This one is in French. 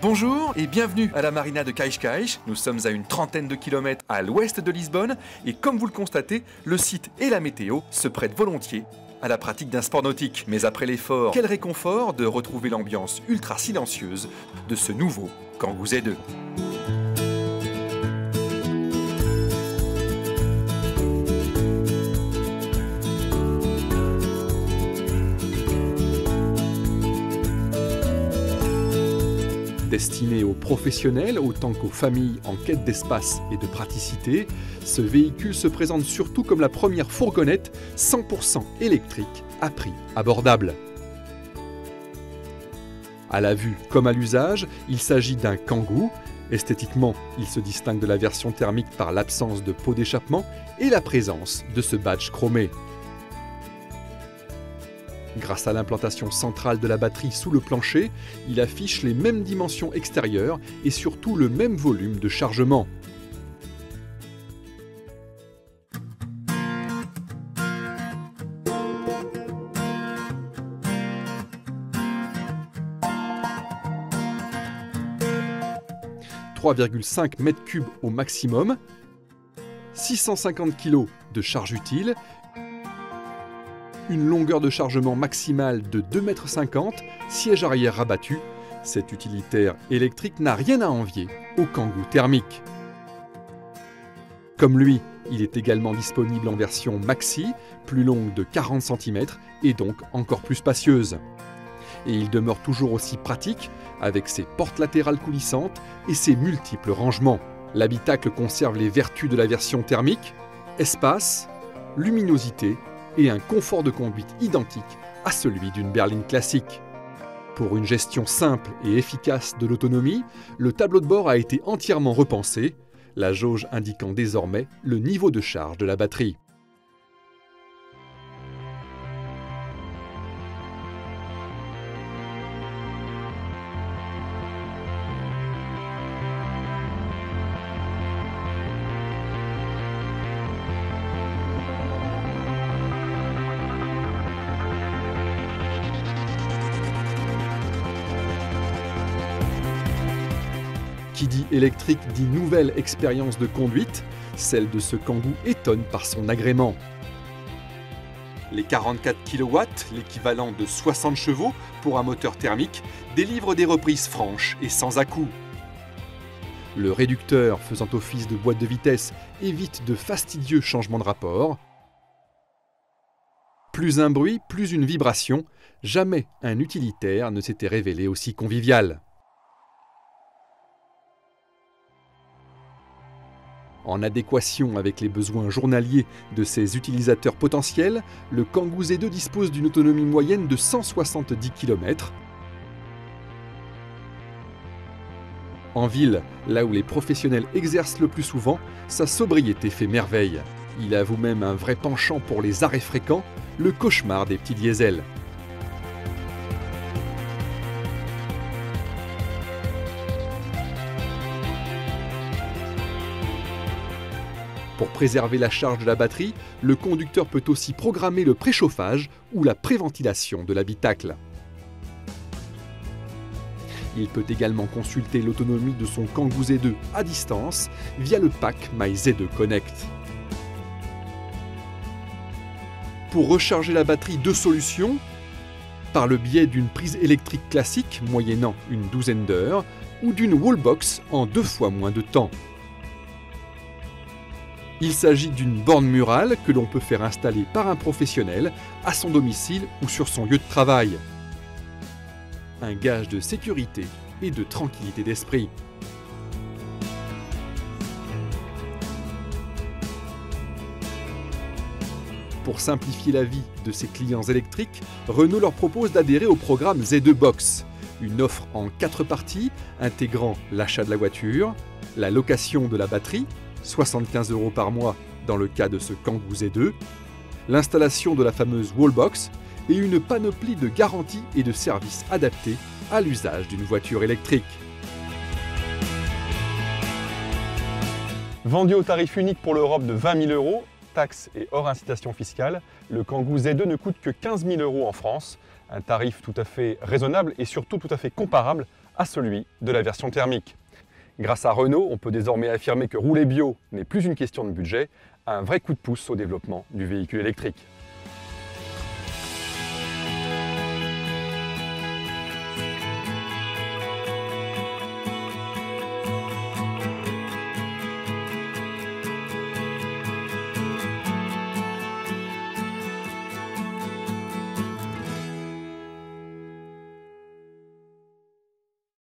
Bonjour et bienvenue à la marina de Cascais. Nous sommes à une trentaine de kilomètres à l'ouest de Lisbonne et comme vous le constatez, le site et la météo se prêtent volontiers à la pratique d'un sport nautique. Mais après l'effort, quel réconfort de retrouver l'ambiance ultra silencieuse de ce nouveau Kangoo Z2. Destiné aux professionnels autant qu'aux familles en quête d'espace et de praticité, ce véhicule se présente surtout comme la première fourgonnette 100% électrique à prix abordable. À la vue comme à l'usage, il s'agit d'un Kangoo. Esthétiquement, il se distingue de la version thermique par l'absence de pot d'échappement et la présence de ce badge chromé. Grâce à l'implantation centrale de la batterie sous le plancher, il affiche les mêmes dimensions extérieures et surtout le même volume de chargement. « 3,5 m3 au maximum, 650 kg de charge utile, une longueur de chargement maximale de 2,50 m, siège arrière rabattu. Cet utilitaire électrique n'a rien à envier au Kangoo thermique. Comme lui, il est également disponible en version maxi, plus longue de 40 cm et donc encore plus spacieuse. Et il demeure toujours aussi pratique avec ses portes latérales coulissantes et ses multiples rangements. L'habitacle conserve les vertus de la version thermique, espace, luminosité et un confort de conduite identique à celui d'une berline classique. Pour une gestion simple et efficace de l'autonomie, le tableau de bord a été entièrement repensé, la jauge indiquant désormais le niveau de charge de la batterie. Qui dit électrique dit nouvelle expérience de conduite, celle de ce Kangoo étonne par son agrément. Les 44 kW, l'équivalent de 60 chevaux pour un moteur thermique, délivrent des reprises franches et sans à-coups. Le réducteur faisant office de boîte de vitesse évite de fastidieux changements de rapport. Plus un bruit, plus une vibration, jamais un utilitaire ne s'était révélé aussi convivial. En adéquation avec les besoins journaliers de ses utilisateurs potentiels, le Kangoo Z2 dispose d'une autonomie moyenne de 170 km. En ville, là où les professionnels exercent le plus souvent, sa sobriété fait merveille. Il avoue même un vrai penchant pour les arrêts fréquents, le cauchemar des petits diesels. Pour préserver la charge de la batterie, le conducteur peut aussi programmer le préchauffage ou la préventilation de l'habitacle. Il peut également consulter l'autonomie de son Kangoo Z2 à distance via le pack MyZ2 Connect. Pour recharger la batterie, deux solutions. Par le biais d'une prise électrique classique moyennant une douzaine d'heures ou d'une wallbox en 2 fois moins de temps. Il s'agit d'une borne murale que l'on peut faire installer par un professionnel à son domicile ou sur son lieu de travail. Un gage de sécurité et de tranquillité d'esprit. Pour simplifier la vie de ses clients électriques, Renault leur propose d'adhérer au programme Z2 Box, une offre en 4 parties intégrant l'achat de la voiture, la location de la batterie, 75 € par mois dans le cas de ce Kangoo Z2, l'installation de la fameuse wallbox et une panoplie de garanties et de services adaptés à l'usage d'une voiture électrique. Vendu au tarif unique pour l'Europe de 20 000 €, taxes et hors incitation fiscale, le Kangoo Z2 ne coûte que 15 000 € en France, un tarif tout à fait raisonnable et surtout tout à fait comparable à celui de la version thermique. Grâce à Renault, on peut désormais affirmer que rouler bio n'est plus une question de budget, un vrai coup de pouce au développement du véhicule électrique.